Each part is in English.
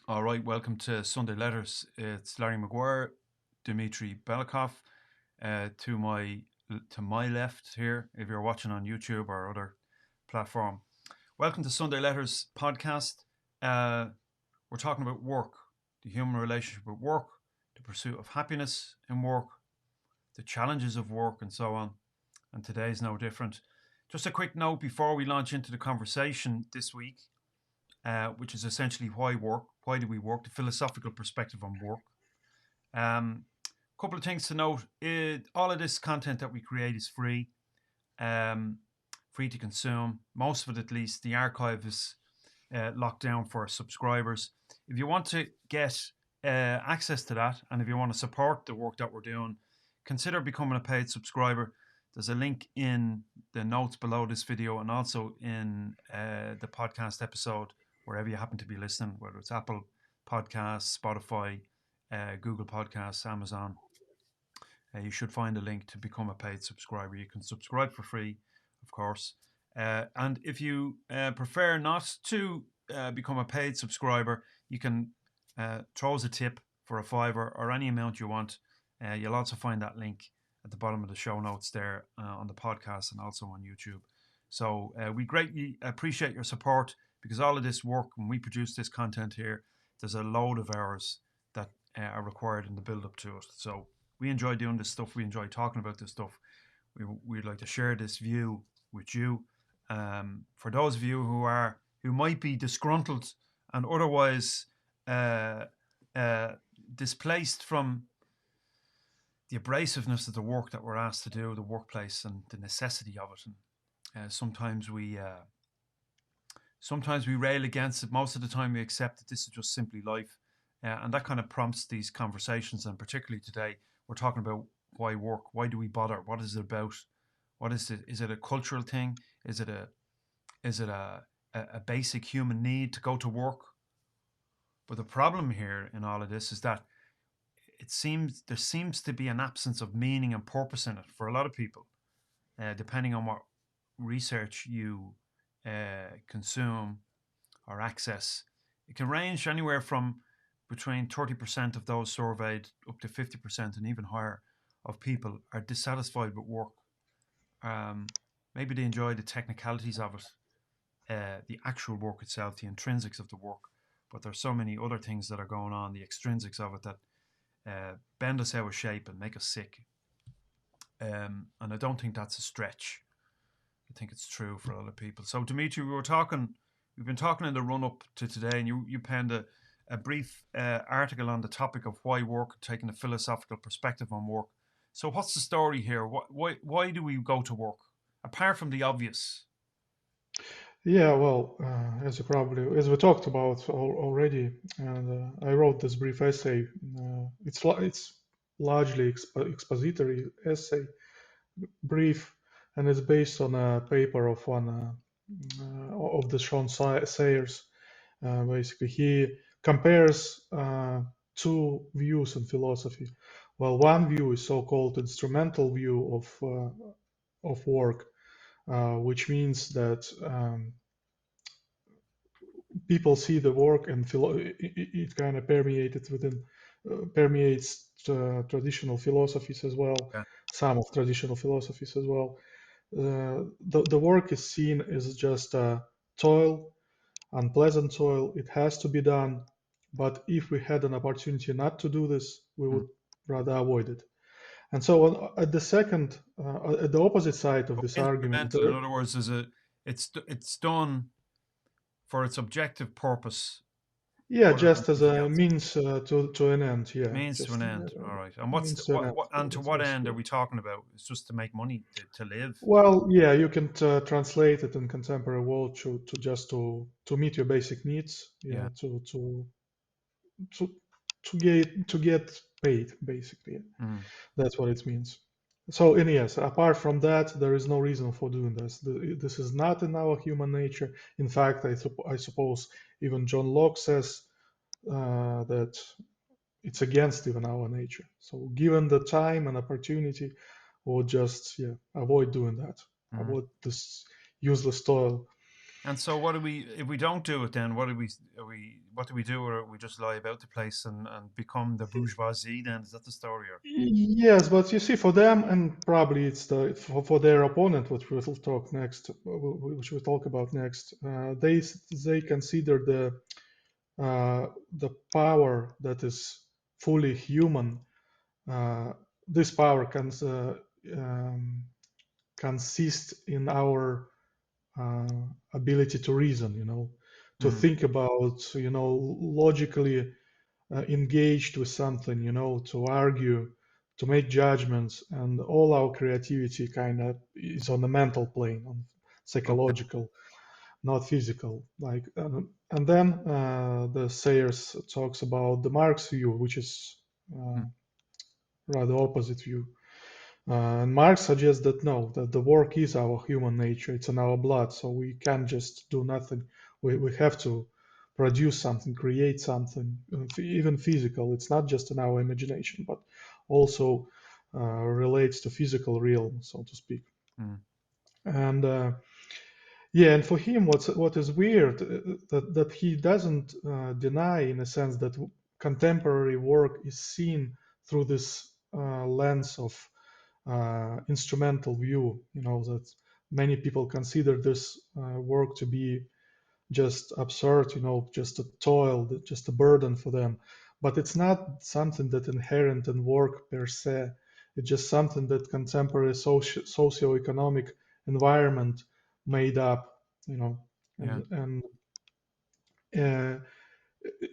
All right, welcome to Sunday Letters. It's Larry Maguire, Dmitry Belikov. To my left here, if you're watching on YouTube or other platform. Welcome to Sunday Letters podcast. Uh, we're talking about work, the human relationship with work, the pursuit of happiness in work, the challenges of work, and so on. And today's no different. Just a quick note before we launch into the conversation this week, which is essentially why work, why do we work, the philosophical perspective on work. A couple of things to note: all of this content that we create is free, um, free to consume. Most of it, at least, the archive is locked down for subscribers. If you want to get access to that, and if you want to support the work that we're doing, consider becoming a paid subscriber. There's a link in the notes below this video and also in the podcast episode, wherever you happen to be listening, whether it's Apple Podcasts, Spotify, Google Podcasts, Amazon. You should find a link to become a paid subscriber. You can subscribe for free, of course. And if you prefer not to become a paid subscriber, you can throw us a tip for a fiver or any amount you want. You'll also find that link at the bottom of the show notes there on the podcast and also on YouTube. So we greatly appreciate your support, because all of this work, when we produce this content here, there's a load of hours that are required in the build up to it. So we enjoy doing this stuff. We enjoy talking about this stuff. We'd like to share this view with you. For those of you who might be disgruntled and otherwise uh, displaced from the abrasiveness of the work that we're asked to do, the workplace, and the necessity of it, and sometimes we rail against it. Most of the time, we accept that this is just simply life, and that kind of prompts these conversations. And particularly today, we're talking about why work. Why do we bother? What is it about? What is it? Is it a cultural thing? Is it a basic human need to go to work? But the problem here in all of this is that there seems to be an absence of meaning and purpose in it for a lot of people, depending on what research you consume or access. It can range anywhere from between 30% of those surveyed up to 50% and even higher of people are dissatisfied with work. Maybe they enjoy the technicalities of it, the actual work itself, the intrinsics of the work, but there's so many other things that are going on, the extrinsics of it, that bend us out of shape and make us sick. And I don't think that's a stretch. I think it's true for a lot of people. So, Dimitri, we've been talking in the run up to today, and you penned a brief article on the topic of why work, taking a philosophical perspective on work. So, what's the story here? Why do we go to work, apart from the obvious? Yeah, well, as we talked about already, and I wrote this brief essay. It's largely expository essay, brief, and it's based on a paper of one of the Sean Sayers. Basically, he compares two views in philosophy. Well, one view is so-called instrumental view of work, which means that people see the work and it kind of permeates traditional philosophies as well, Yeah. some of traditional philosophies as well. The work is seen as just a toil, unpleasant toil. It has to be done, but if we had an opportunity not to do this, we Mm. would rather avoid it. And so at the opposite side of So this argument, instrumental, in other words, it's done for its objective purpose, yeah, other than just as anything a else. means to an end. Yeah, Means to just an end. All right. And means to an end. Yeah, and to that's what end basically are it. we talking about? It's just to make money to live. Well, yeah, you can translate it in contemporary world to just to meet your basic needs. Yeah. Yeah, to to get paid basically. Mm. That's what it means. So, and yes, apart from that, there is no reason for doing this. This is not in our human nature. In fact, I suppose even John Locke says that it's against even our nature. So, given the time and opportunity, we'll just avoid doing that, Mm. avoid this useless toil. And so, what do we if we don't do it? Then what do we do? Or we just lie about the place and become the bourgeoisie? Then is that the story? Or Yes, but you see, for them, and probably it's for their opponent, which we'll talk next, which we'll talk about next. They consider the power that is fully human. Uh, this power can um, consist in our uh, ability to reason. To mm, think about, logically engaged with something, to argue, to make judgments, and all our creativity kind of is on the mental plane, on okay, psychological, not physical. And then the Sayers talks about the Marx view, which is mm, rather opposite view. And Marx suggests that no, that the work is our human nature, it's in our blood, so we can't just do nothing. We have to produce something, create something, even physical. It's not just in our imagination, but also relates to physical realm, so to speak. mm, And yeah, and for him, what is weird that he doesn't deny, in a sense, that contemporary work is seen through this lens of instrumental view. That many people consider this work to be just absurd, just a toil, just a burden for them. But it's not something that inherent in work per se. It's just something that contemporary socio-economic environment made up, yeah, and uh,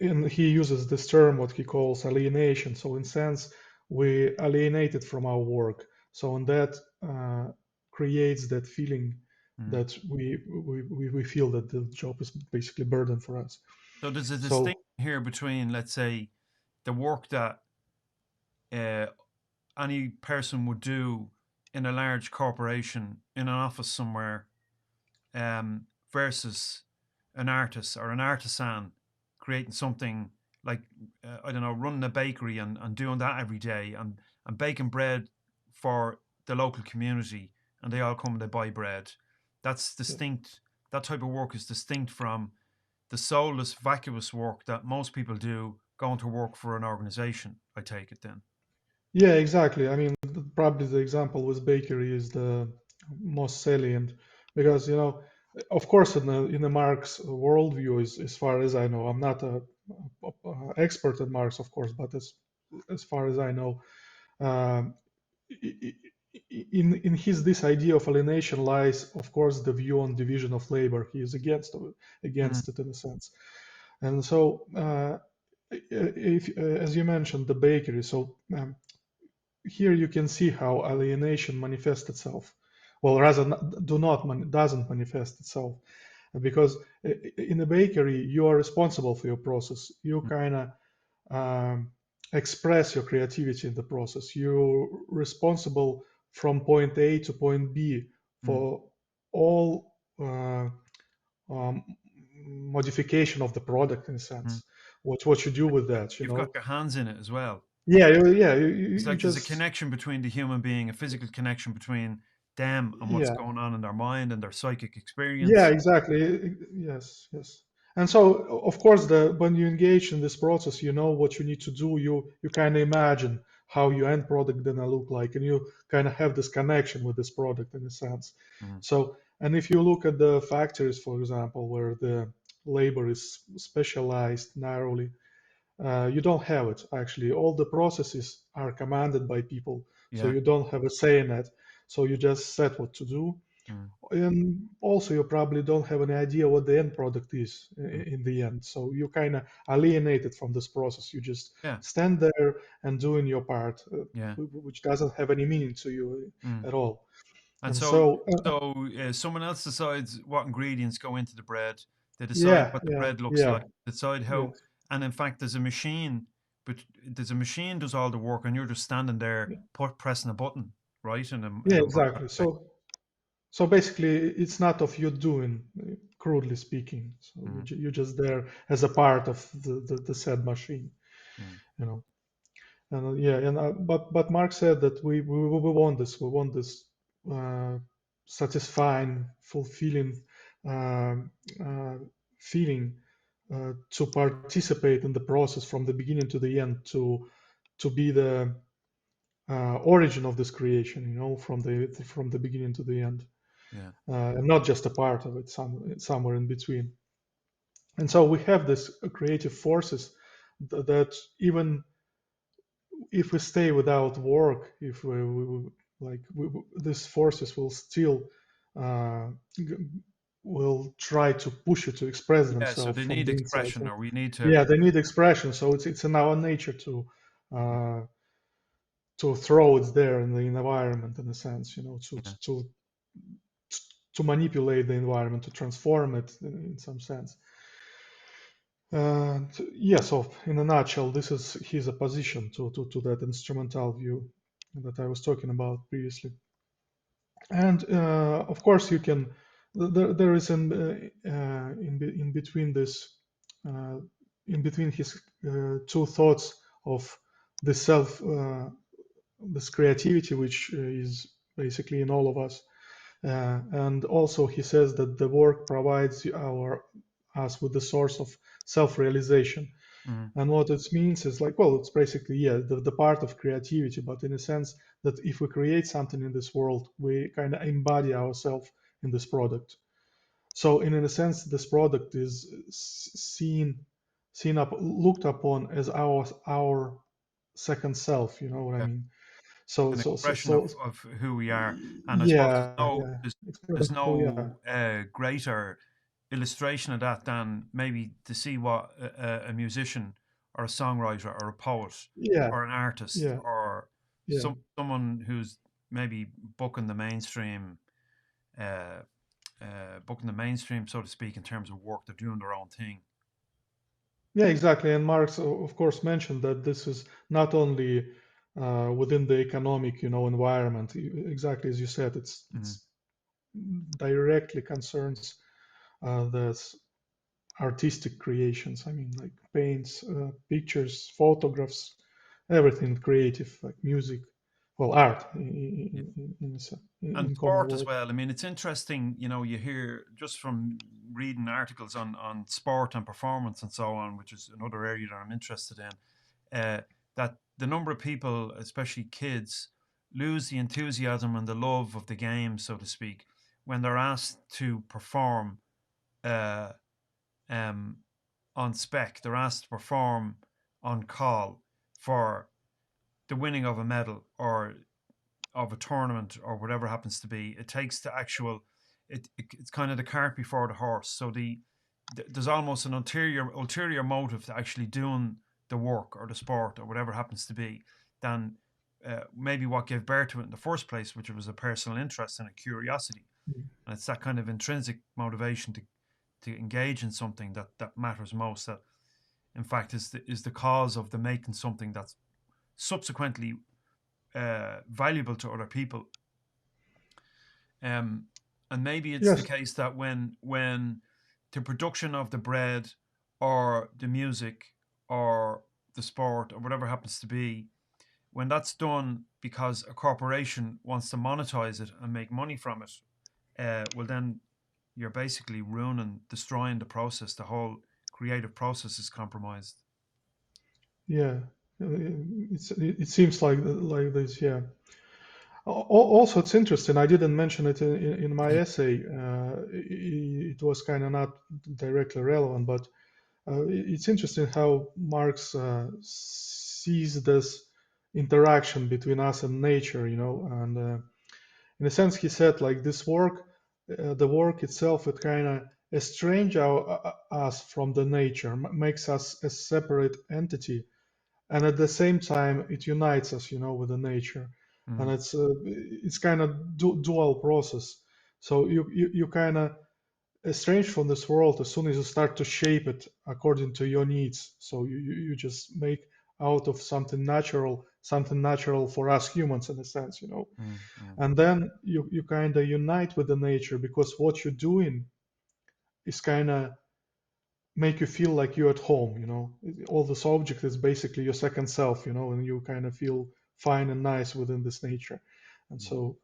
and he uses this term, what he calls alienation. So in sense, we alienated from our work. So and that creates that feeling mm. that we feel that the job is basically burden for us. So there's a So distinction here between, let's say, the work that uh, any person would do in a large corporation in an office somewhere, versus an artist or an artisan creating something like, I don't know, running a bakery and doing that every day and baking bread for the local community, and they all come and they buy bread. That's distinct. That type of work is distinct from the soulless, vacuous work that most people do going to work for an organization. I take it then. yeah, exactly. I mean, probably the example with bakery is the most salient because of course, in the Marx worldview, as far as I know, I'm not a expert in Marx, of course, but as far as I know, um, in his this idea of alienation lies, of course, the view on division of labor. He is Mm, against it in a sense, and so if, as you mentioned, the bakery. So here you can see how alienation manifests itself. Well, rather, doesn't manifest itself, because in a bakery you are responsible for your process. You mm, kind of express your creativity in the process. You're responsible from point A to point B mm, for all um, modification of the product, in a mm. sense. What you do with that, You've got your hands in it as well. Yeah, you It's like there's a just connection between the human being, a physical connection between them and what's yeah. going on in their mind and their psychic Yeah, experience. exactly. Yes, yes. And so, of course, the when you engage in this process, you know what you need to do. You kind of imagine how your end product gonna look like, and you kind of have this connection with this product in a sense. Mm, So, and if you look at the factories, for example, where the labor is specialized narrowly, you don't have it actually. All the processes are commanded by people, so yeah. you don't have a say in it. So you just set what to do, Mm, and also you probably don't have any idea what the end product is mm, in the end, so you kind of alienated from this process. You just yeah. stand there and doing your part, Yeah. which doesn't have any meaning to you Mm. at all. And And so, so someone else decides what ingredients go into the bread. They decide yeah, what the yeah, bread looks yeah, like. Decide yeah, how. And in fact, there's a machine, but there's a machine does all the work, and you're just standing there, pressing a button, right? In yeah, a modern exactly. way. So basically it's not of you doing, crudely speaking. So Mm, you're just there as a part of the said machine, mm, you know. And yeah, and but Mark said that we want this, satisfying, fulfilling um, uh, feeling to participate in the process from the beginning to the end, to be the origin of this creation, from the beginning to the end, Yeah. and not just a part of it, somewhere in between. And so we have this creative forces that even if we stay without work, if these forces will still uh, g- will try to push you to express Yeah. So themselves they from need the inside. expression, So or we need to. yeah, they need expression. So it's in our nature uh, to throw it there in the environment, in a sense, Yeah. to manipulate the environment, to transform it in some sense. And yeah, so in a nutshell, this is his opposition to that instrumental view that I was talking about previously. And of course, you can. There is in between this, uh, in between his two thoughts of the self, this creativity, which is basically in all of us. And also, he says that the work provides us with the source of self-realization. Mm. And what it means is like, well, it's basically, yeah, the part of creativity, but in a sense that if we create something in this world, we kind of embody ourselves in this product. So, in a sense, this product is looked upon as our second self. You know what I Yeah. mean? So, An so, so, expression so of who we are. And I suppose yeah, yeah, there's expressing who we are. no greater illustration of that than maybe to see what a musician or a songwriter or a poet Yeah, or an artist yeah, or yeah. someone who's maybe booking the mainstream, uh, booking the mainstream, so to speak, in terms of work. They're doing their own thing. Yeah, exactly. And Marx, of course, mentioned that this is not only within the economic, environment. Exactly as you said, Mm. it's directly concerns the artistic creations. I mean, like paints, pictures, photographs, everything creative, like music, well, art And in common sport as word. well. I mean, it's interesting, you hear just from reading articles on sport and performance and so on, which is another area that I'm interested in, that the number of people, especially kids, lose the enthusiasm and the love of the game, so to speak, when they're asked to perform uh, um, on spec. They're asked to perform on call for the winning of a medal or of a tournament or whatever happens to be. It takes the actual. It's kind of the cart before the horse. So there's almost an ulterior motive to actually doing the work or the sport or whatever happens to be than maybe what gave birth to it in the first place, which was a personal interest and a curiosity. And it's that kind of intrinsic motivation to engage in something that matters most. That in fact is the cause of the making something that's subsequently valuable to other people. Um, and maybe it's the Yes, case that when the production of the bread or the music or the sport or whatever happens to be, when that's done because a corporation wants to monetize it and make money from it, well then you're basically ruining, destroying the process. The whole creative process is compromised. yeah. It seems like this. Yeah. Also, it's interesting. I didn't mention it in my essay. It was kind of not directly relevant, but it's interesting how Marx sees this interaction between us and nature. And in a sense, he said like this work, the work itself, it kind of estrange us from the nature, makes us a separate entity, and at the same time it unites us, with the nature. And Mm, it's kind of dual process. So you kind of estranged from this world as soon as you start to shape it according to your needs. So you just make out of something natural for us humans, in a sense. mm, mm, And then you kind of unite with the nature, because what you're doing is kind of make you feel like you're at home. All this object is basically your second self, and you kind of feel fine and nice within this nature. And mm. so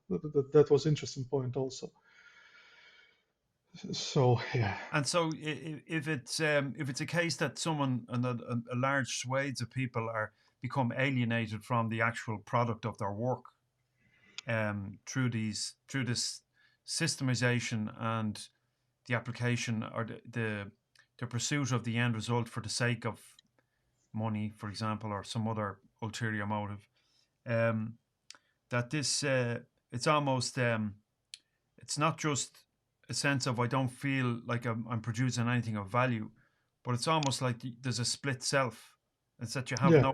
that was interesting point also. So yeah, And so, if it's a case that someone and a large swathes of people are become alienated from the actual product of their work, through this systemization and the application, or the pursuit of the end result for the sake of money, for example, or some other ulterior motive, um, that this it's almost it's not just a sense of I don't feel like I'm producing anything of value, but it's almost like there's a split self. It's that you have yeah, no.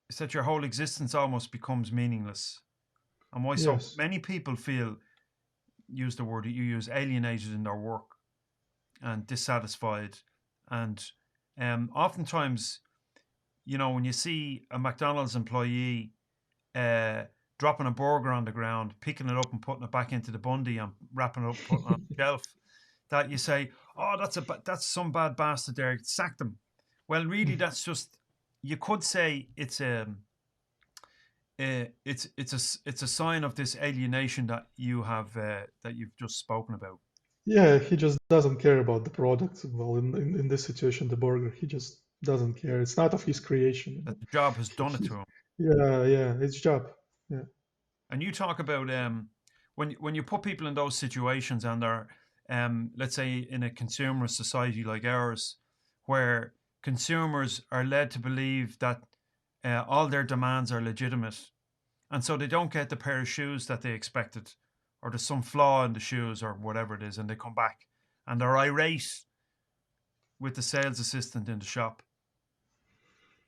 It's that your whole existence almost becomes meaningless. And why so yes, many people feel, use the word that you use, alienated in their work and dissatisfied. And oftentimes, when you see a McDonald's employee uh, dropping a burger on the ground, picking it up and putting it back into the bundy and wrapping it up, putting it on the shelf, that you say, "Oh, that's some bad bastard there. Sack them." Well, really, Mhm. that's just, you could say it's a sign of this alienation that you've just spoken about. Yeah. He just doesn't care about the product. Well, in this situation, the burger, he just doesn't care. It's not of his creation, you That know. the job has done it to him. Yeah, yeah, it's job. Yeah, And you talk about when you put people in those situations and they're let's say in a consumerist society like ours, where consumers are led to believe that all their demands are legitimate, and so they don't get the pair of shoes that they expected, or there's some flaw in the shoes or whatever it is, and they come back and they're irate with the sales assistant in the shop.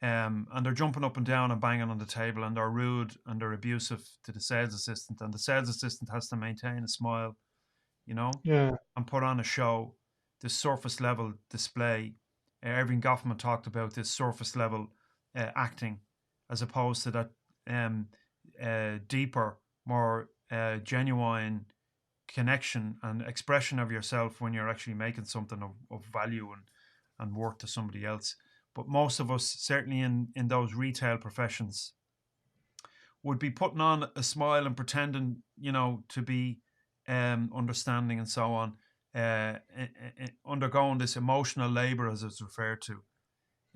And they're jumping up and down and banging on the table, and they're rude and they're abusive to the sales assistant, and the sales assistant has to maintain a smile, you know, yeah, and put on a show, this surface level display. Irving Goffman talked about this surface level acting, as opposed to that um, deeper, more genuine connection and expression of yourself when you're actually making something of value and worth to somebody else. But most of us, certainly in those retail professions, would be putting on a smile and pretending, to be understanding and so on, undergoing this emotional labor, as it's referred to,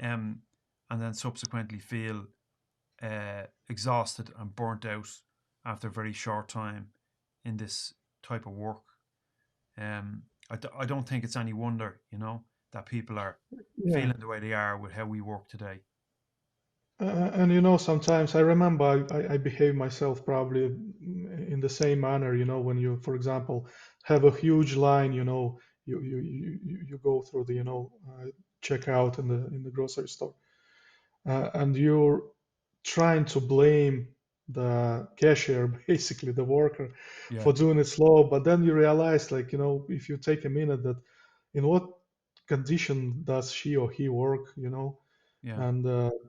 um, and then subsequently feel exhausted and burnt out after a very short time in this type of work. I don't think it's any wonder, that people are yeah. feeling the way they are with how we work today. And sometimes I remember I behave myself probably in the same manner. When you, for example, have a huge line. You go through the checkout in the grocery store, and you're trying to blame the cashier, basically the worker, Yeah, for doing it slow. But then you realize, like, if you take a minute, that in what condition does she or he work, yeah, and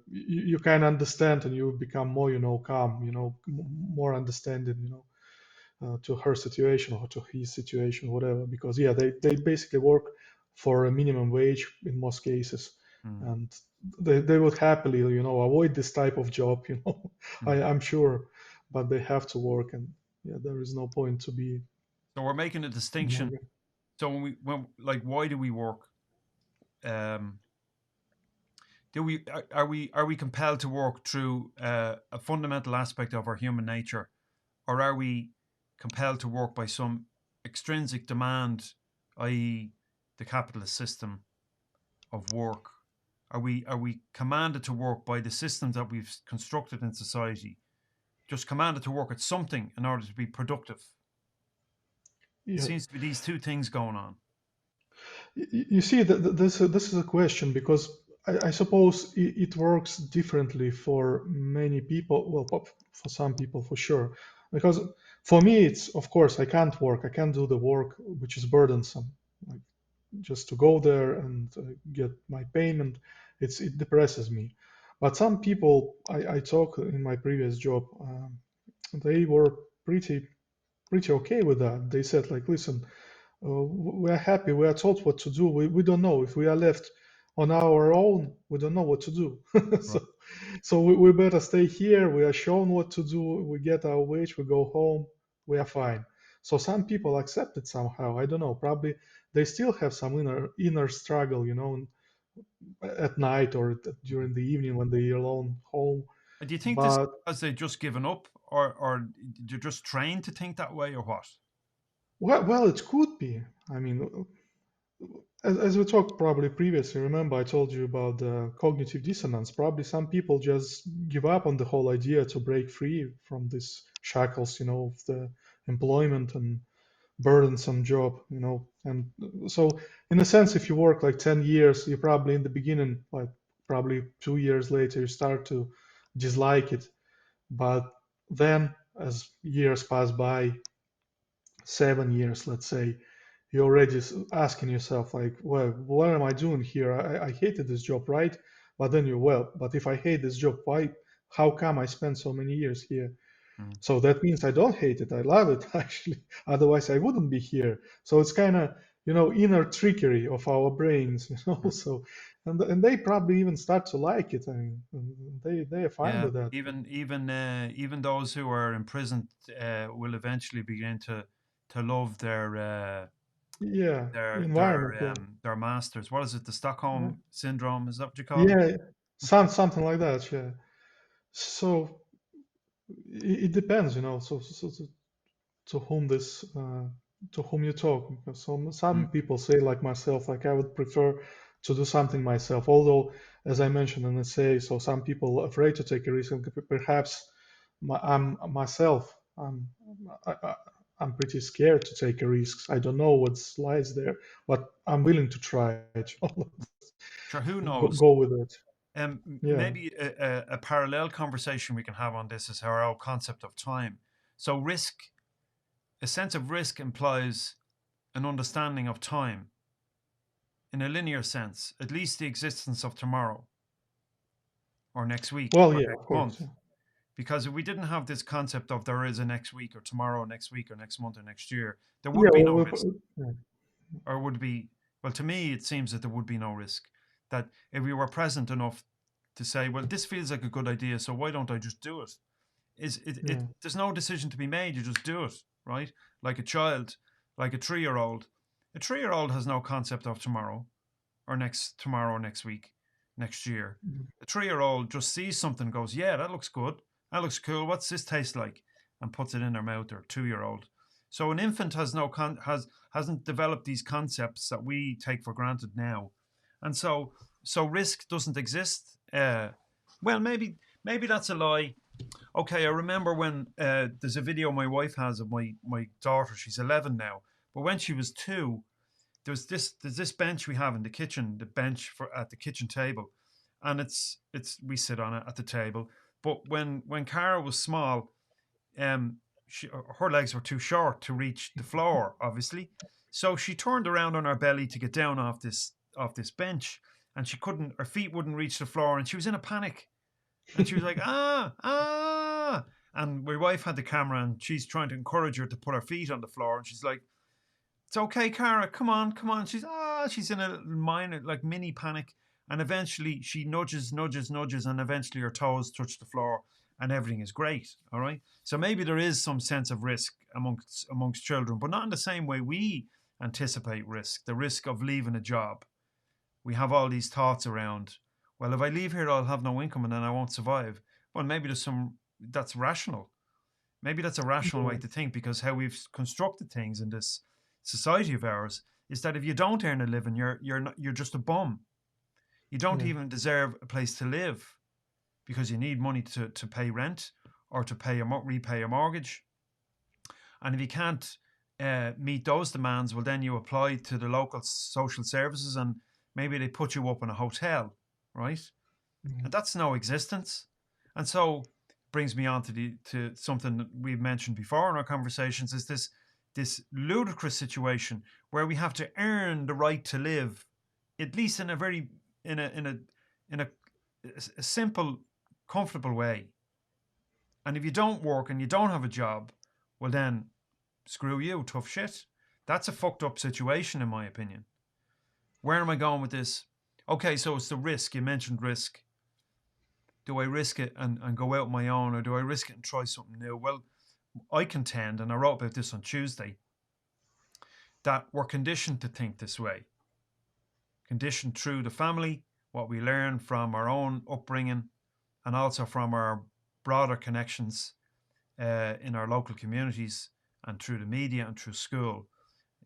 you can understand, and you become more, calm, more understanding, to her situation or to his situation, whatever. Because yeah, they basically work for a minimum wage in most cases, mm, and they would happily, avoid this type of job, mm. I'm sure, but they have to work, and yeah, there is no point to be So we're making a distinction. more. So when like, why do we work? Um, do we are we compelled to work through a fundamental aspect of our human nature, or are we compelled to work by some extrinsic demand, i.e., the capitalist system of work? Are we commanded to work by the systems that we've constructed in society? Just commanded to work at something in order to be productive? It Yeah. seems to be these two things going on. You see, this is a question, because I suppose it works differently for many people. Well, for some people, for sure. Because for me, it's, of course, I can't work. I can't do the work which is burdensome. Like, just to go there and get my payment, it depresses me. But some people I talk in my previous job, they were pretty okay with that. They said, like, listen, we are happy. We are told what to do. We don't know if we are left on our own. We don't know what to do. Right. So we better stay here. We are shown what to do. We get our wage. We go home. We are fine. So some people accept it somehow. I don't know. Probably they still have some inner struggle, at night or during the evening when they're alone home. And do you think this is But because they've just given up, or you're just trained to think that way, or what? well, it could be. I mean, as we talked probably previously, remember I told you about the cognitive dissonance. Probably some people just give up on the whole idea to break free from these shackles, of the employment and burdensome job, And so, in a sense, if you work like 10 years, you probably in the beginning, like probably 2 years later, you start to dislike it. But then, as years pass by, 7 years, let's say, you're already asking yourself, like, well, what am I doing here? I hated this job, right? But then but if I hate this job, why? How come I spent so many years here? Mm. So that means I don't hate it. I love it actually. Otherwise, I wouldn't be here. So it's kind of inner trickery of our brains. Mm. So and they probably even start to like it. I mean, they are fine Yeah, with that. even those who are imprisoned will eventually begin to love Yeah, their environment. their Yeah, um, their masters. What is it? The yeah, Stockholm syndrome? Is that what you call it? yeah. Something like that. Yeah. So it depends. So to whom this to whom you talk, because some Mm. people say like myself, like I would prefer to do something myself, although as I mentioned in the essay, so some people are afraid to take a risk, and perhaps I'm myself, I'm pretty scared to take a risk. I don't know what lies there, but I'm willing to try it. Sure, who go, knows? go with it. Yeah. Maybe a parallel conversation we can have on this is our concept of time. So a sense of risk implies an understanding of time in a linear sense, at least the existence of tomorrow or next week Well, or yeah, of next course. month. Because if we didn't have this concept of there is a next week or tomorrow, or next week or next month or next year, there would Yeah. be no Well, risk. yeah, Or would be, well, to me, it seems that there would be no risk. That if we were present enough to say, well, this feels like a good idea, so why don't I just do it? yeah, There's no decision to be made, you just do it, right? Like a child, like a 3 year old. A 3 year old has no concept of tomorrow or next week, next year. mhm, A 3 year old just sees something and goes, yeah, that looks good. That looks cool. What's this taste like? And puts it in their mouth, or 2 year old. So an infant has no hasn't developed these concepts that we take for granted now. And so risk doesn't exist. Well, maybe that's a lie. Okay, I remember when there's a video my wife has of my daughter. She's 11 now, but when she was 2, there's this bench we have in the kitchen, the bench for at the kitchen table, and it's we sit on it at the table. But when Cara was small, her legs were too short to reach the floor, obviously. So she turned around on her belly to get down off this bench, and she couldn't. Her feet wouldn't reach the floor, and she was in a panic. And she was like, ah, ah. And my wife had the camera, and she's trying to encourage her to put her feet on the floor, and she's like, it's okay, Cara. Come on, come on. She's in a minor, like mini panic, and eventually she nudges, nudges, nudges, and eventually her toes touch the floor, and everything is great. All right. So maybe there is some sense of risk amongst children, but not in the same way we anticipate risk. The risk of leaving a job. We have all these thoughts around. Well, if I leave here, I'll have no income, and then I won't survive. Well, maybe there's some that's rational. Maybe that's a rational way yeah, to think, because how we've constructed things in this society of ours is that if you don't earn a living, you're just a bum. You don't yeah, even deserve a place to live, because you need money to pay rent or to repay a mortgage. And if you can't meet those demands, well, then you apply to the local social services, and maybe they put you up in a hotel, right? yeah, And that's no existence. And so brings me on to something that we've mentioned before in our conversations, is this ludicrous situation where we have to earn the right to live, at least in a very in a simple, comfortable way. And if you don't work and you don't have a job, well then screw you, tough shit. That's a fucked up situation, in my opinion. Where am I going with this? Okay, so it's the risk. You mentioned risk. Do I risk it and go out on my own, or do I risk it and try something new? Well, I contend, and I wrote about this on Tuesday, that we're conditioned to think this way, conditioned through the family, what we learn from our own upbringing, and also from our broader connections in our local communities and through the media and through school,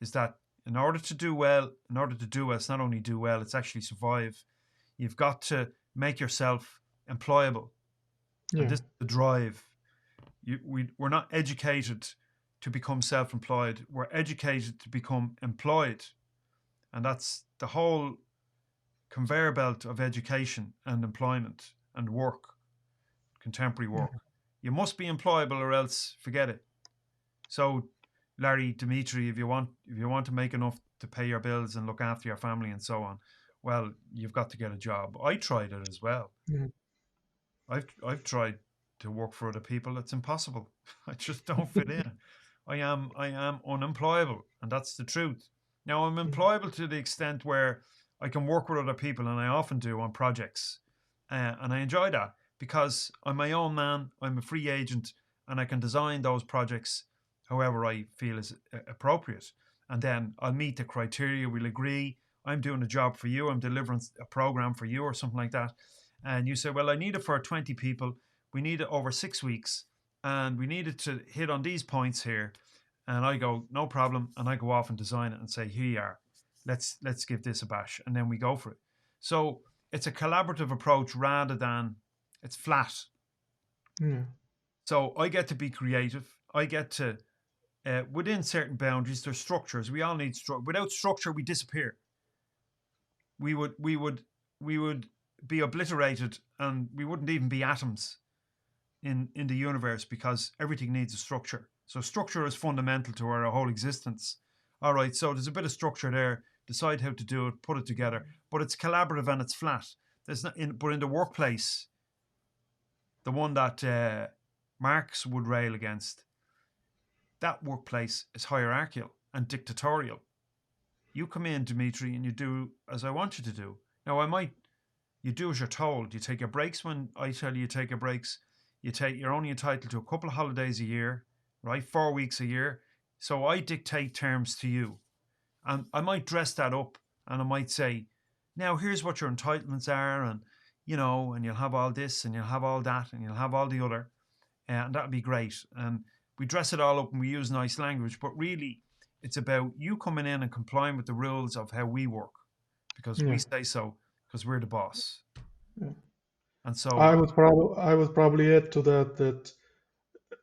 is that in order to do well, it's not only do well, it's actually survive. You've got to make yourself employable. And Yeah. this is the drive. We're not educated to become self employed, we're educated to become employed. And that's the whole conveyor belt of education and employment and work, contemporary Yeah. work. You must be employable or else forget it. So, Larry, Dimitri, if you want to make enough to pay your bills and look after your family and so on, well, you've got to get a job. I tried it as well. Yeah. I've tried to work for other people. It's impossible. I just don't fit in. I am unemployable, and that's the truth. Now I'm Yeah. employable to the extent where I can work with other people, and I often do on projects, and I enjoy that because I'm my own man. I'm a free agent, and I can design those projects however I feel is appropriate. And then I'll meet the criteria. We'll agree. I'm doing a job for you. I'm delivering a program for you, or something like that. And you say, well, I need it for 20 people. We need it over 6 weeks, and we need it to hit on these points here. And I go, no problem, and I go off and design it and say, here you are. Let's give this a bash, and then we go for it. So it's a collaborative approach rather than it's flat. Yeah. So I get to be creative. I get to within certain boundaries. There's structures. We all need structure. Without structure, we disappear. We would be obliterated, and we wouldn't even be atoms in the universe because everything needs a structure. So structure is fundamental to our whole existence. All right, so there's a bit of structure there. Decide how to do it, put it together, but it's collaborative and it's flat. There's not in, but in the workplace, the one that Marx would rail against, that workplace is hierarchical and dictatorial. You come in, Dimitri, and you do as I want you to do. Now, you do as you're told. You take your breaks when I tell you take your breaks. You're only entitled to a couple of holidays a year, right? 4 weeks a year. So I dictate terms to you. And I might dress that up and I might say, now here's what your entitlements are, and you'll have all this and you'll have all that and you'll have all the other. And that'd be great. And we dress it all up and we use nice language, but really it's about you coming in and complying with the rules of how we work because we Yeah. say so, because we're the boss. Yeah. And so, I would probably add to that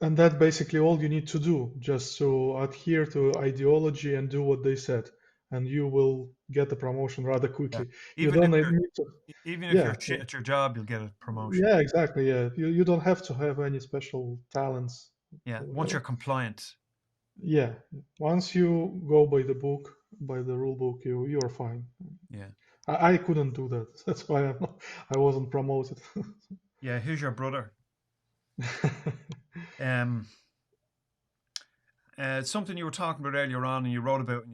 and that basically all you need to do, just to adhere to ideology and do what they said, and you will get the promotion rather yeah, quickly. You even if don't you're need to. even if Yeah. you're shit at your job, you'll get a promotion. Yeah, exactly. Yeah, you don't have to have any special talents Yeah, or once you're whatever. compliant. Yeah, once you go by the book, by the rule book, you're fine. Yeah, I couldn't do that. That's why I wasn't promoted. yeah. Here's your brother. Um, something you were talking about earlier on, and you wrote about in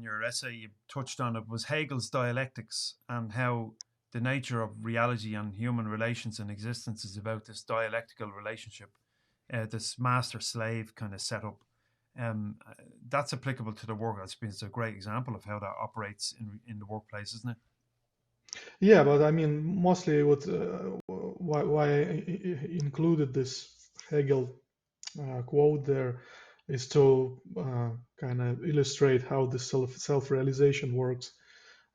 your essay. You touched on it was Hegel's dialectics and how the nature of reality and human relations and existence is about this dialectical relationship, this master-slave kind of setup. Um, uh, that's applicable to the work. It's a great example of how that operates in the workplace, isn't it? Yeah, but I mean, mostly why I included this Hegel quote there is to kind of illustrate how this self realization works.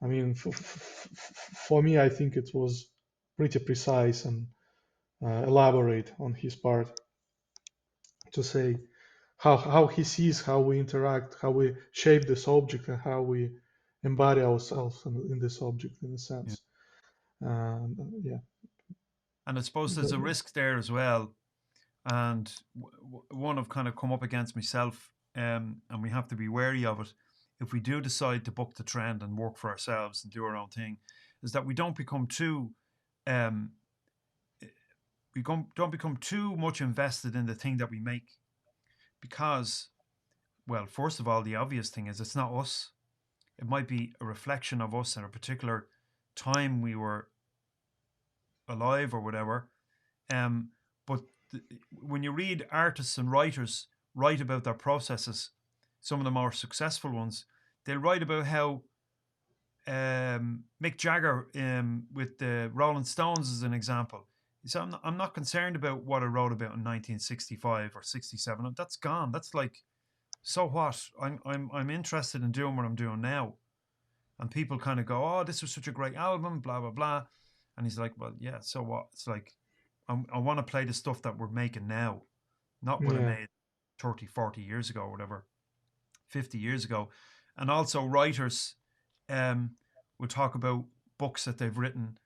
I mean, for me, I think it was pretty precise and elaborate on his part to say how he sees how we interact, how we shape this object, and how we embody ourselves in this object in a Yeah. sense. And yeah, And I suppose there's a the, risk there as well, and one I've kind of come up against myself, and we have to be wary of it. If we do decide to buck the trend and work for ourselves and do our own thing, is that we don't become too, um, don't become too much invested in the thing that we make, because, well, first of all, the obvious thing is it's not us. It might be a reflection of us in a particular time we were alive or whatever. Um, but when you read artists and writers write about their processes, some of the more successful ones, they'll write about how Mick Jagger with the Rolling Stones as an example. So I'm not concerned about what I wrote about in 1965 or 67. That's gone. That's like, so what? I'm interested in doing what I'm doing now. And people kind of go, oh, this was such a great album, blah blah blah. And he's like, well, yeah, so what? It's like, I want to play the stuff that we're making now, not what I Yeah. made 30, 40 years ago or whatever, 50 years ago. And also writers um, will talk about books that they've written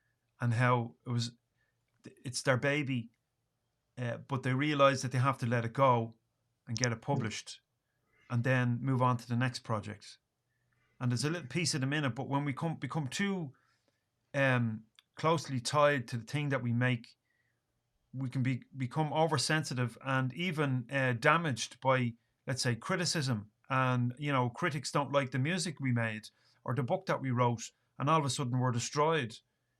and how it's their baby, but they realize that they have to let it go and get it published and then move on to the next project. And there's a little piece of them in it, but when we become too um, closely tied to the thing that we make, we can become oversensitive and even damaged by, let's say, criticism. And critics don't like the music we made or the book that we wrote, and all of a sudden we're destroyed.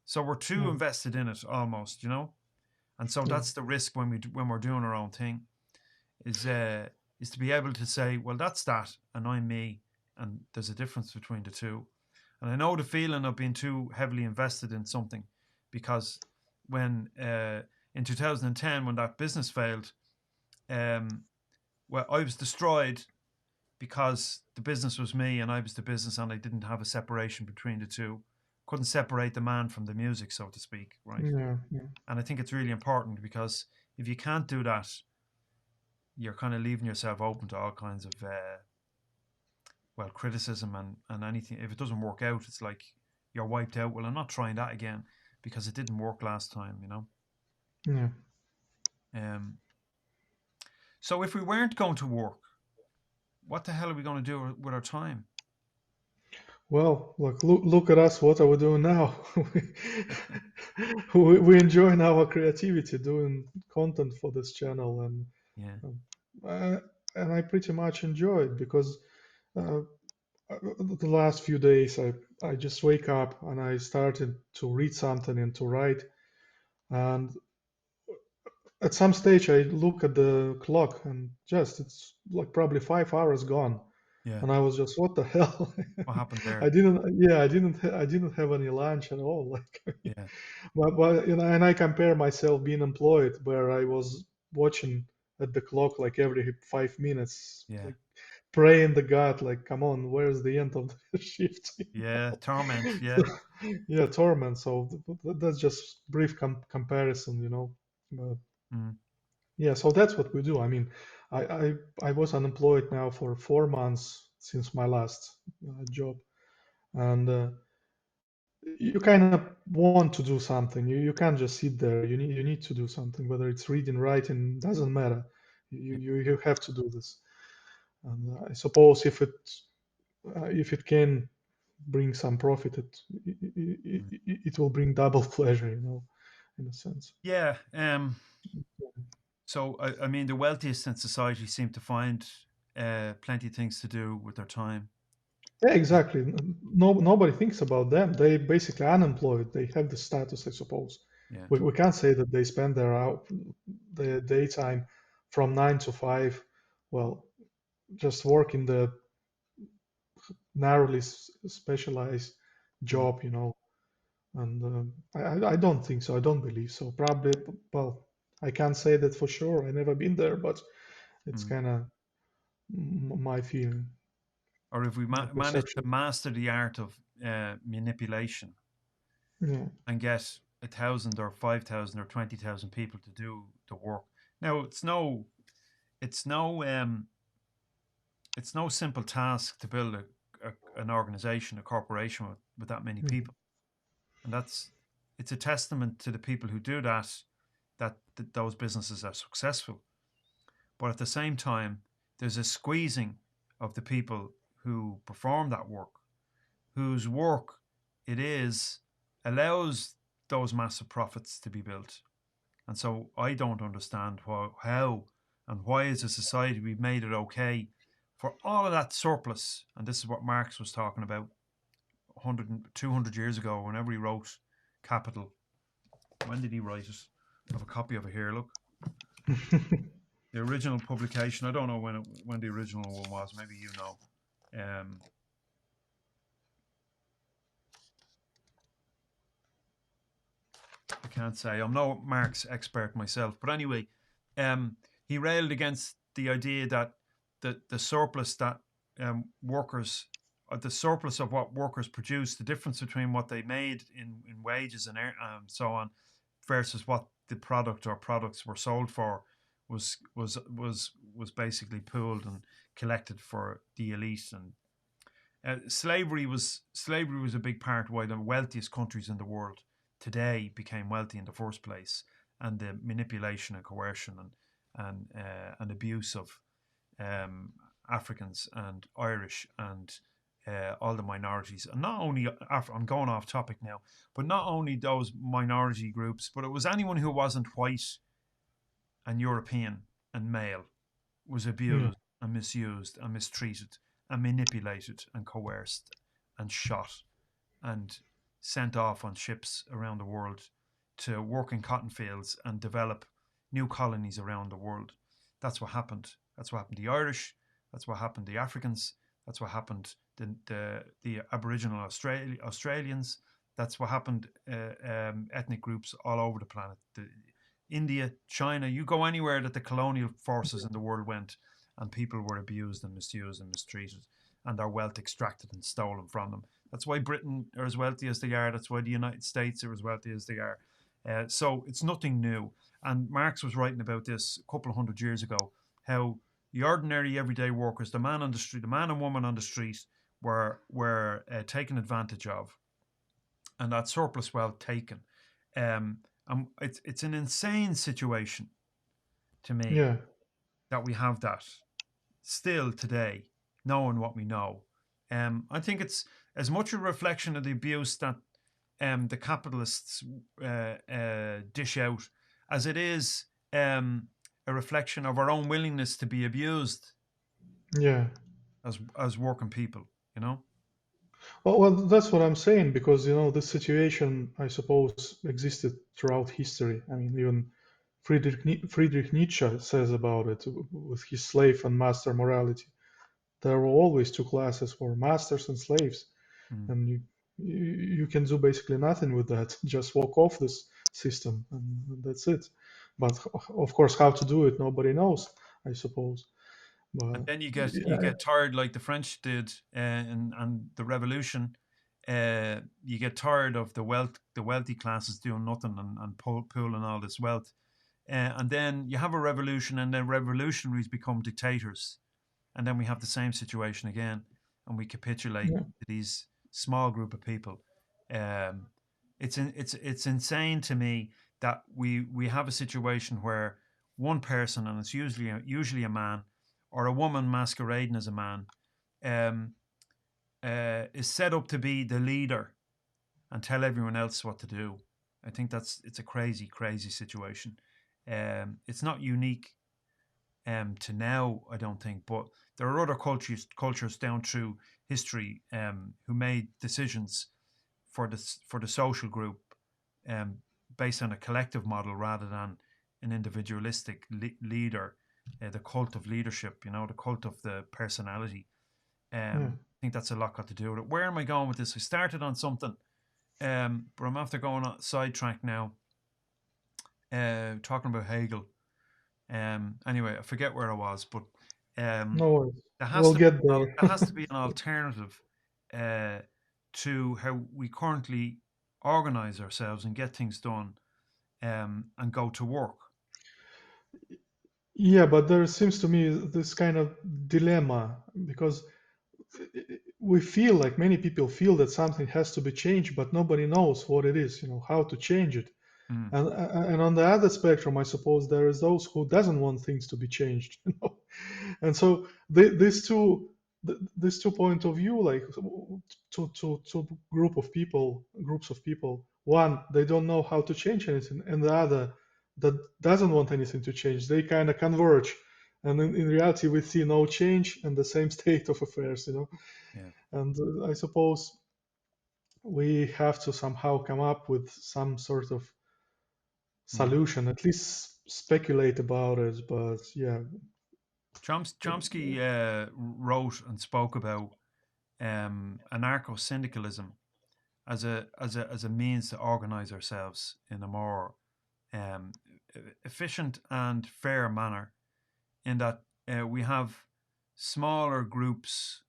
So we're too Yeah. invested in it almost. And so Yeah. that's the risk when we're doing our own thing, is is to be able to say, well, that's that, and I'm me, and there's a difference between the two. And I know the feeling of being too heavily invested in something, because when in 2010 when that business failed, um, well, I was destroyed because the business was me and I was the business, and I didn't have a separation between the two. Couldn't separate the man from the music, so to speak, right? Yeah. Yeah. And I think it's really important, because if you can't do that, you're kind of leaving yourself open to all kinds of well, criticism and anything. If it doesn't work out, it's like you're wiped out. Well, I'm not trying that again because it didn't work last time. Yeah. Um, so if we weren't going to work, what the hell are we going to do with our time? Well, look at us. What are we doing now? We enjoying our creativity, doing content for this channel, Yeah, um, uh, and I pretty much enjoy it because uh, the last few days I just wake up and I started to read something and to write, and at some stage I look at the clock and just it's like probably 5 hours gone, yeah. and I was just, what the hell? What happened I there? didn't, yeah, I didn't have any lunch at all. Like, Yeah, but and I compare myself being employed where I was watching at the clock like every 5 minutes, yeah, like praying to God, like, come on, where's the end of the shift? yeah. Torment. So, Yeah. yeah, torment. So that's just brief comparison. Uh, Mm, yeah, so that's what we do. I mean, I was unemployed now for 4 months since my last job, and you kind of want to do something. You can't just sit there. You need to do something. Whether it's reading, writing, doesn't matter. You yeah. you, you have to do this. And I suppose if it can bring some profit, Mm. it will bring double pleasure, in a sense. Yeah. So I mean, the wealthiest in society seem to find plenty of things to do with their time. Yeah, Uh, exactly. No, nobody thinks about them. They basically unemployed. They have the status, I suppose. yeah. We can't say that they spend their daytime from 9 to 5. Well, just work in the narrowly specialized Mm, job. And I don't think so. I don't believe so. Probably, well, I can't say that for sure. I never been there, but it's mm. kind of my feeling, Or if we my manage to perception. master the art of manipulation Yeah. and get 1,000 or 5,000 or 20,000 people to do the work. Now, it's no, it's no simple task to build an organization, a corporation with that many Mhm. people, and it's a testament to the people who do that, that those businesses are successful. But at the same time, there's a squeezing of the people who perform that work, whose work it is allows those massive profits to be built. And so I don't understand how and why, as a society, we've made it okay for all of that surplus. And this is what Marx was talking about 100, 200 years ago, whenever he wrote Capital. When did he write it? I have a copy of it here, look. The original publication. I don't know when the original one was. Maybe you know. Um, I can't say. I'm no Marx expert myself, but anyway, um, he railed against the idea that the surplus that workers, the surplus of what workers produce, the difference between what they made in wages and so on, versus what the product or products were sold for, was basically pooled and collected for the elite. And slavery was a big part why the wealthiest countries in the world today became wealthy in the first place, and the manipulation and coercion and abuse of um, Africans and Irish and all the minorities, and not only I'm going off topic now, but not only those minority groups, but it was anyone who wasn't white and European and male was Yeah, abused and misused and mistreated and manipulated and coerced and shot and sent off on ships around the world to work in cotton fields and develop new colonies around the world. That's what happened. That's what happened to the Irish. That's what happened to the Africans. That's what happened to the Aboriginal Australians. That's what happened ethnic groups all over the planet. India, China, you go anywhere that the colonial forces in the world went, and people were abused and misused and mistreated, and their wealth extracted and stolen from them. That's why Britain are as wealthy as they are. That's why the United States are as wealthy as they are. So it's nothing new. And Marx was writing about this a couple of hundred years ago, how the ordinary everyday workers, the man on the street, the man and woman on the street, were taken advantage of, and that surplus wealth taken. And it's an insane situation to me yeah, that we have that still today, knowing what we know. I think it's as much a reflection of the abuse that the capitalists dish out as it is a reflection of our own willingness to be abused yeah. as working people. You know. Well, that's what I'm saying because this situation, I suppose, existed throughout history. I mean, even Friedrich Nietzsche says about it with his slave and master morality. There were always two classes for masters and slaves, Mm. and you can do basically nothing with that. Just walk off this system, and that's it. But of course, how to do it, nobody knows, I suppose. And But then you yeah, get tired like the French did, and the revolution. You get tired of the wealthy classes doing nothing and pooling all this wealth, and then you have a revolution, and then revolutionaries become dictators, and then we have the same situation again, and we capitulate yeah, to these small group of people. Um, it's insane to me that we have a situation where one person, and it's usually a man or a woman masquerading as a man, um, is set up to be the leader and tell everyone else what to do. I think it's a crazy situation. It's not unique to now, I don't think, but there are other cultures down through history who made decisions for the social group um, based on a collective model rather than an individualistic leader. The cult of leadership, the cult of the personality. yeah. I think that's a lot got to do with it. Where am I going with this? I started on something, but I'm after going on sidetrack now. Talking about Hegel. Anyway, I forget where I was, but um, No worries. there has We'll to be get there. there has to be an alternative uh, to how we currently organize ourselves and get things done, and go to work. Yeah, but there seems to me this kind of dilemma because we feel like many people feel that something has to be changed, but nobody knows what it is, how to change it. Mm, And on the other spectrum, I suppose there is those who doesn't want things to be changed, and so these two point of view, like two groups of people. One, they don't know how to change anything, and the other that doesn't want anything to change. They kind of converge, and in reality, we see no change and the same state of affairs. yeah. And I suppose we have to somehow come up with some sort of Mm, solution, at least speculate about it, but yeah. Chomsky wrote and spoke about anarcho syndicalism as a means to organize ourselves in a more um, efficient and fair manner. In that we have smaller groups,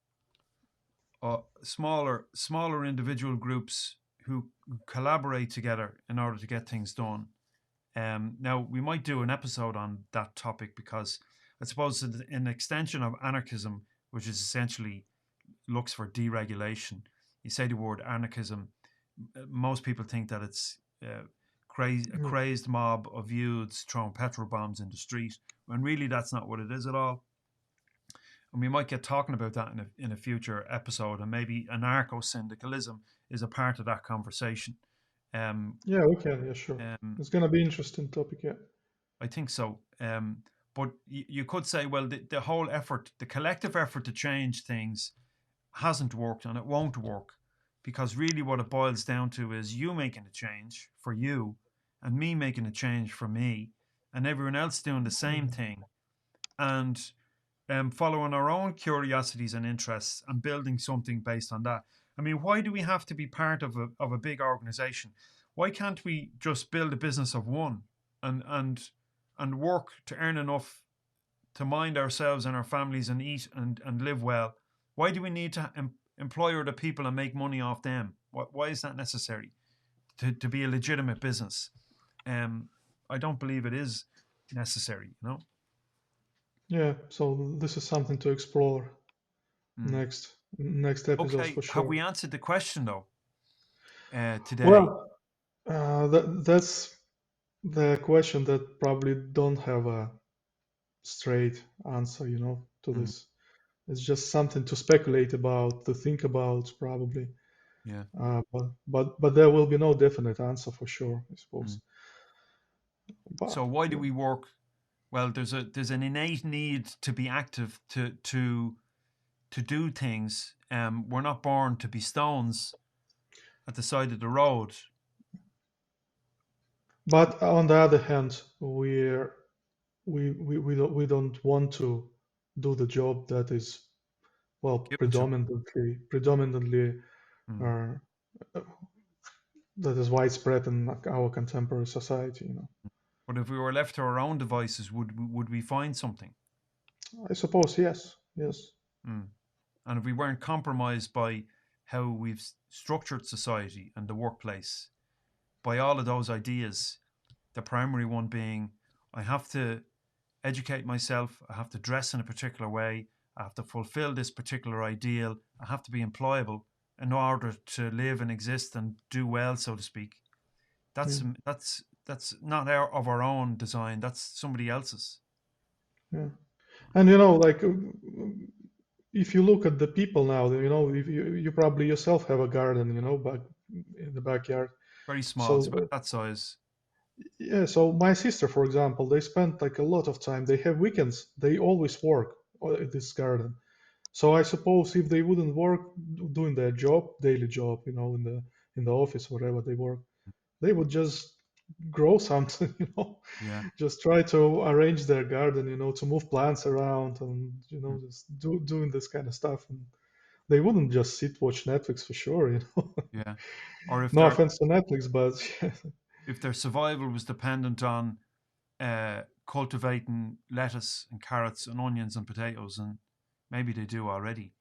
smaller individual groups who collaborate together in order to get things done. Now we might do an episode on that topic because I suppose an extension of anarchism, which is essentially looks for deregulation. You say the word anarchism, most people think that it's a Yeah, crazed mob of youths throwing petrol bombs in the street, when really that's not what it is at all. And we might get talking about that in a future episode, and maybe anarcho syndicalism is a part of that conversation. Um, yeah, we can. Yeah, sure. um, It's gonna be interesting topic. Yeah. I think so. But you could say, well, the whole effort, the collective effort to change things hasn't worked and it won't work because really what it boils down to is you making a change for you and me making a change for me and everyone else doing the same Mhm. thing and following our own curiosities and interests and building something based on that. I mean, why do we have to be part of a big organization? Why can't we just build a business of one and work to earn enough to mind ourselves and our families and eat and live well? Why do we need to employ other people and make money off them? Why is that necessary to be a legitimate business? Um, I don't believe it is necessary. Yeah. So this is something to explore Mm. next episodes Okay, for have sure. we answered the question though today? Well, that's the question that probably don't have a straight answer, to Mm, this. It's just something to speculate about, to think about, probably. yeah. But there will be no definite answer for sure, I suppose. Mm. But So why do yeah, we work? Well, there's an innate need to be active to do things. We're not born to be stones at the side of the road. but on the other hand, we don't want to do the job that is, well, Given to us. predominantly Mm. uh, that is widespread in our contemporary society. But if we were left to our own devices, would we find something? I suppose yes, yes. Mm. And if we weren't compromised by how we've structured society and the workplace, by all of those ideas, the primary one being I have to educate myself, I have to dress in a particular way, I have to fulfill this particular ideal, I have to be employable in order to live and exist and do well, so to speak. Yeah, That's not our own design. That's somebody else's. yeah. And like, if you look at the people now, if you probably yourself have a garden, back in the backyard. Very small. It's So about that size. yeah, so my sister, for example, they spend like a lot of time. They have weekends. They always work at this garden. So I suppose if they wouldn't work doing their job, daily job, in the office, wherever they work, they would just grow something, Yeah, just try to arrange their garden, to move plants around and, mm, just doing this kind of stuff. And they wouldn't just sit watch Netflix for sure. yeah. Or if No their offense to Netflix, but if their survival was dependent on cultivating lettuce and carrots and onions and potatoes, and maybe they do already.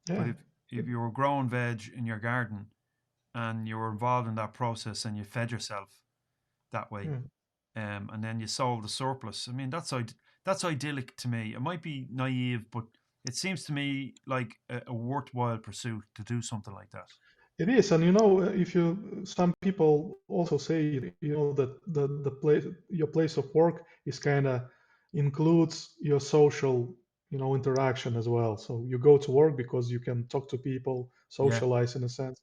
But yeah, if you were growing veg in your garden and you were involved in that process and you fed yourself that way, yeah. and then you sold the surplus. I mean, that's idyllic to me. It might be naive, but it seems to me like a worthwhile pursuit to do something like that. It is, and if some people also say, that the place, your place of work is kind of includes your social, interaction as well. So you go to work because you can talk to people, Yeah, socialize in a sense.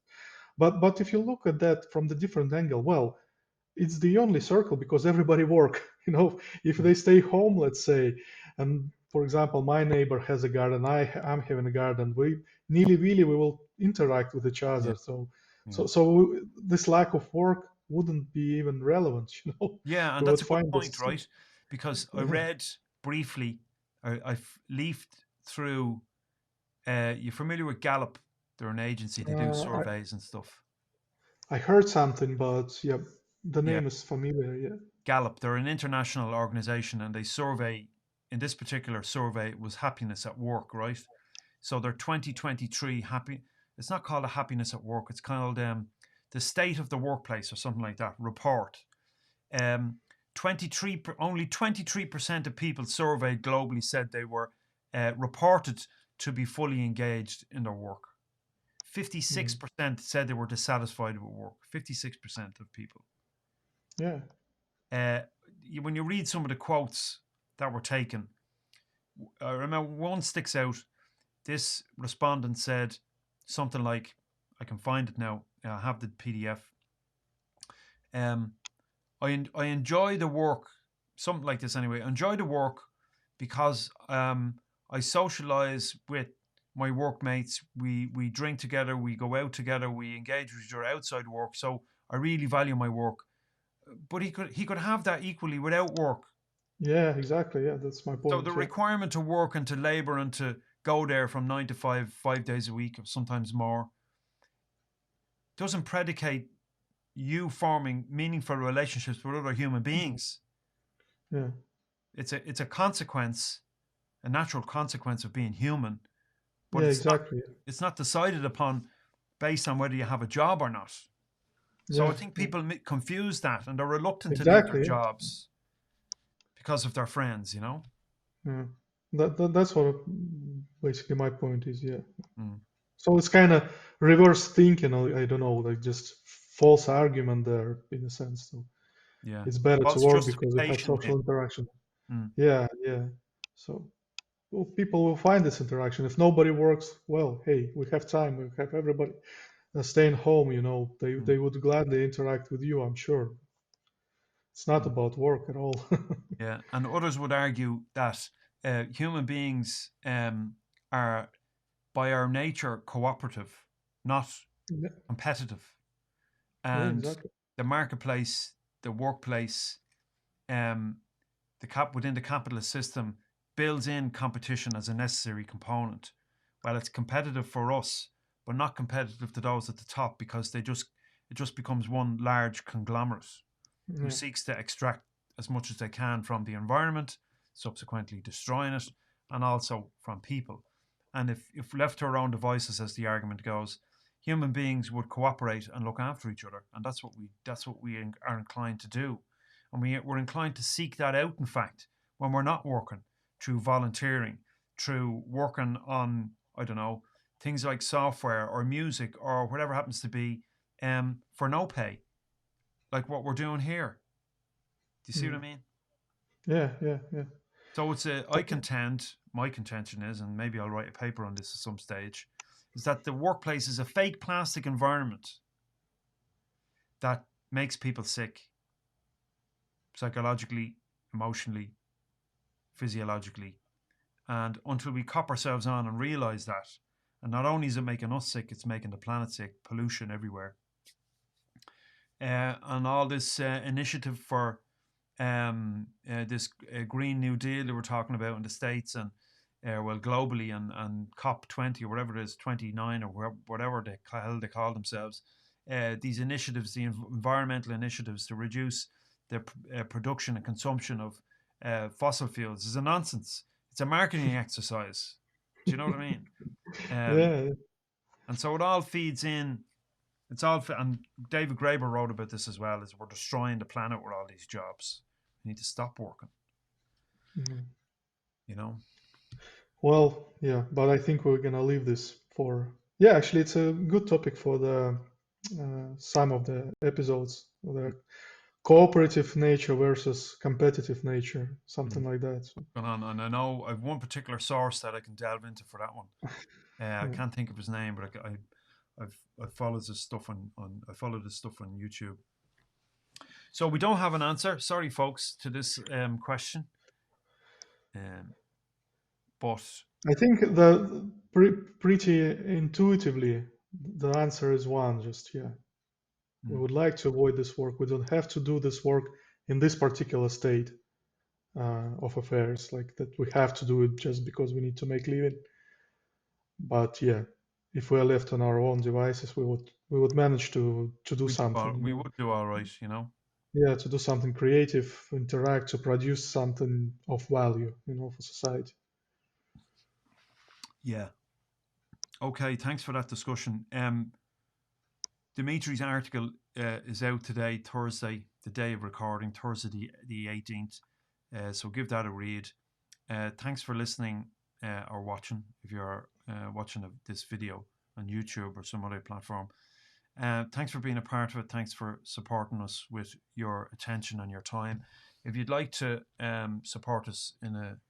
But if you look at that from the different angle, well, it's the only circle because everybody work. If yeah, they stay home, let's say, and for example, my neighbor has a garden, I'm having a garden, we nearly really we will interact with each yeah, other. So yeah, so so this lack of work wouldn't be even relevant. Yeah, and We that's would a good find point, this. right? Because I Yeah. read briefly, I've leafed through. You're familiar with Gallup? They're an agency. They do Uh, I, surveys and stuff. I heard something, but yeah, the Yeah, name is familiar. Yeah. Gallup. They're an international organization, and they survey. In this particular survey, it was happiness at work, right? So their 2023 happy. It's not called a happiness at work. It's called the state of the workplace or something like that report. Um, 23 only 23% of people surveyed globally said they were reported to be fully engaged in their work. Mm. 56% said they were dissatisfied with work. 56% of people. Yeah. Uh, when you read some of the quotes that were taken, I remember one sticks out. This respondent said something like, I can find it now. I have the PDF. Um, I enjoy the work, something like this anyway. I enjoy the work because I socialize with my workmates. We drink together, we go out together, we engage with each other outside work. So I really value my work. But he could have that equally without work. Yeah. Exactly. Yeah. That's my So the point. Yeah. requirement to work and to labor and to go there from 9 to 5, 5 days a week, or sometimes more, doesn't predicate you forming meaningful relationships with other human Mm. beings. Yeah. It's a consequence, a natural consequence of being human, but Yeah. it's not Exactly. it's not decided upon based on whether you have a job or not. So I Yeah. think Yeah. people confuse that and they're reluctant to leave their Exactly. Yeah. jobs because of their friends. Yeah. That's what basically my point is. Yeah. Mm, So it's kind of reverse thinking. I don't know, like just false argument there in a sense. So yeah. it's better to False work because you have justification, maybe. social interaction. Mm, Yeah. Yeah. So well, people will find this interaction. If nobody works, well, hey, we have time. We have everybody staying home. They mm. they would gladly interact with you. I'm sure it's not Mm. about work at all. Yeah, and others would argue that human beings are, by our nature, cooperative, not Yeah. competitive. Yeah. And Exactly. the marketplace, the workplace, um, within the capitalist system builds in competition as a necessary component. Well, it's competitive for us, but not competitive to those at the top because it just becomes one large conglomerate who Yeah. seeks to extract as much as they can from the environment, subsequently destroying it, and also from people. And if left to our own devices, as the argument goes, human beings would cooperate and look after each other, and that's what we are inclined to do, and we're inclined to seek that out. In fact, when we're not working, through volunteering, through working on, I don't know, things like software or music or whatever happens to be, for no pay, like what we're doing here. Do you see what I Mm. mean? Yeah. Yeah. Yeah. So I contend, my contention is, and maybe I'll write a paper on this at some stage, is that the workplace is a fake plastic environment that makes people sick psychologically, emotionally, physiologically. And until we cop ourselves on and realize that, and not only is it making us sick, it's making the planet sick, pollution everywhere. And all this initiative for this Green New Deal that we're talking about in the States and well globally and COP 20 or whatever it is, 29 or whatever hell they call themselves. These initiatives, the environmental initiatives to reduce the production and consumption of fossil fuels, is a nonsense. It's a marketing exercise. Do you know what I mean? Um, Yeah. and so it all feeds in. It's all, and David Graeber wrote about this as well. Is we're destroying the planet with all these jobs. We need to stop working. Mhm. You know. Well, yeah, but I think we're gonna leave this for. Yeah, actually, it's a good topic for the some of the episodes. The cooperative nature versus competitive nature, something Mm. like that. So, Going on, and I know I've one particular source that I can delve into for that one. I yeah. can't think of his name, but I followed his stuff on I followed his stuff on YouTube. So we don't have an answer. Sorry, folks, to this question. Um, but I think pretty intuitively the answer is one. Just yeah, We Mm. would like to avoid this work. We don't have to do this work in this particular state of affairs, like that we have to do it just because we need to make living. But yeah, if we are left on our own devices, we would manage to do something, We would do all right, you know. Yeah, to do something creative, interact, to produce something of value, for society. Yeah. Okay. Thanks for that discussion. Dimitri's article is out today, Thursday, the day of recording, Thursday the 18th. So give that a read. Thanks for listening or watching if you're watching this video on YouTube or some other platform. Thanks for being a part of it. Thanks for supporting us with your attention and your time. If you'd like to support us in a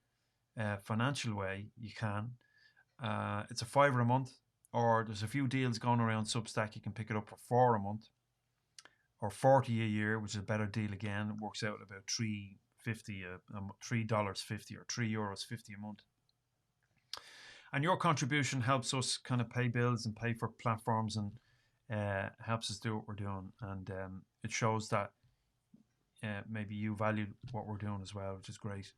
financial way, you can. It's a $5 a month, or there's a few deals going around Substack. You can pick it up for $4 a month or 40 a year, which is a better deal again. It works out about $3.50, $3.50 or €3.50 a month. And your contribution helps us kind of pay bills and pay for platforms and helps us do what we're doing. And it shows that maybe you value what we're doing as well, which is great.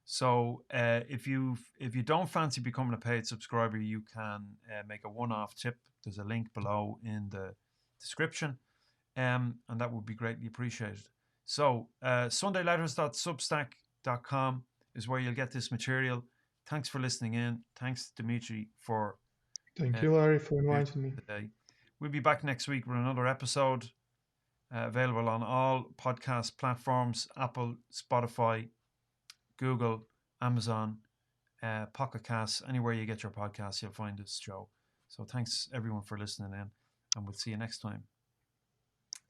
So if you don't fancy becoming a paid subscriber, you can make a one-off tip. There's a link below in the description, and that would be greatly appreciated. So sundayletters.substack.com is where you'll get this material. Thanks for listening in. Thanks, Dimitri, for Thank you, Larry, for inviting me. today. We'll be back next week with another episode available on all podcast platforms: Apple, Spotify, Google, Amazon, Pocket Casts, anywhere you get your podcasts, you'll find this show. So thanks everyone for listening in, and we'll see you next time.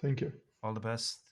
Thank you. All the best.